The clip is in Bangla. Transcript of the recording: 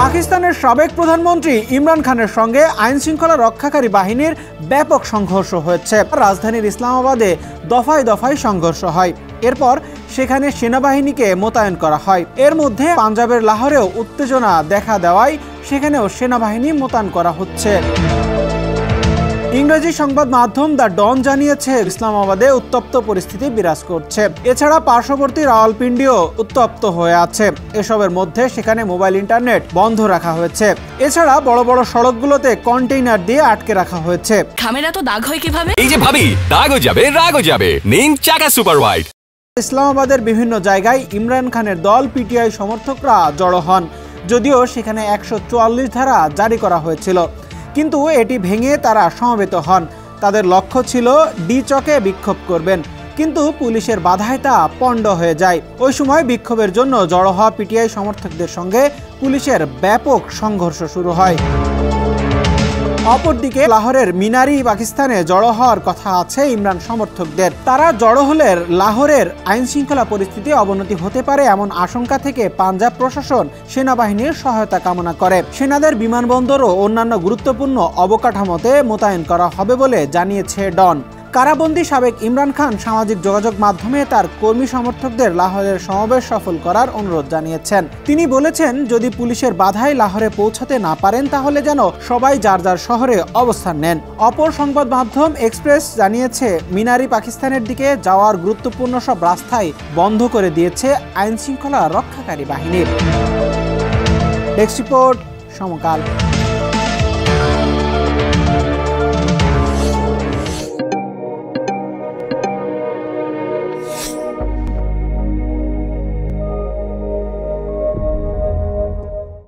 পাকিস্তানের সাবেক প্রধানমন্ত্রী ইমরান খানের সঙ্গে আইন শৃঙ্খলা রক্ষাকারী বাহিনীর ব্যাপক সংঘর্ষ হয়েছে। রাজধানীর ইসলামাবাদে দফায় দফায় সংঘর্ষ হয়। এরপর সেখানে সেনাবাহিনীকে মোতায়েন করা হয়। এর মধ্যে পাঞ্জাবের লাহোরেও উত্তেজনা দেখা দেওয়ায় সেখানেও সেনাবাহিনী মোতায়েন করা হচ্ছে। ইংরেজি সংবাদ মাধ্যম দ্য ডন জানিয়েছে ইসলামাবাদে উত্তপ্ত পরিস্থিতি বিরাজ করছে। এছাড়া পার্শ্ববর্তী রাওয়ালপিন্ডিও উত্তপ্ত হয়ে আছে। এসবের মধ্যে সেখানে মোবাইল ইন্টারনেট বন্ধ রাখা হয়েছে। এছাড়া বড় বড় সড়কগুলোতে কন্টেইনার দিয়ে আটকে রাখা হয়েছে। খামেরা তো দাগ হয় কিভাবে? এই যে ভাবি, দাগও যাবে রাগও যাবে। নিন চাকা সুপার হোয়াইট। ইসলামাবাদের বিভিন্ন জায়গায় ইমরান খানের দল পিটিআই সমর্থকরা জড়ো হন। যদিও সেখানে 144 ধারা জারি করা হয়েছিল, কিন্তু এটি ভেঙে তারা সমবেত হন। তাদের লক্ষ্য ছিল ডি চকে বিক্ষোভ করবেন, কিন্তু পুলিশের বাধায় তা পণ্ড হয়ে যায়। ওই সময় বিক্ষোভের জন্য জড়ো হওয়া পিটিআই সমর্থকদের সঙ্গে পুলিশের ব্যাপক সংঘর্ষ শুরু হয়। অপরদিকে লাহোরের মিনারি পাকিস্তানে জড়ো হওয়ার কথা আছে ইমরান সমর্থকদের। তারা জড়ো হলে লাহোরের আইন শৃঙ্খলা পরিস্থিতি অবনতি হতে পারে এমন আশঙ্কা থেকে পাঞ্জাব প্রশাসন সেনাবাহিনীর সহায়তা কামনা করে। সেনাদের বিমানবন্দর ও অন্যান্য গুরুত্বপূর্ণ অবকাঠামোতে মোতায়েন করা হবে বলে জানিয়েছে ডন। কারাবন্দী সাবেক ইমরান খান সামাজিক যোগাযোগ মাধ্যমে তার কর্মী সমর্থকদের লাহোরের সমাবেশ সফল করার অনুরোধ জানিয়েছেন। তিনি বলেছেন, যদি পুলিশের বাধায় লাহোরে পৌঁছাতে না পারেন তাহলে যেন সবাই যার যার শহরে অবস্থান নেন। অপর সংবাদ মাধ্যম এক্সপ্রেস জানিয়েছে, মিনারি পাকিস্তানের দিকে যাওয়ার গুরুত্বপূর্ণ সব রাস্তাই বন্ধ করে দিয়েছে আইন শৃঙ্খলা রক্ষাকারী বাহিনী। ডেস্ক রিপোর্ট, সমকাল।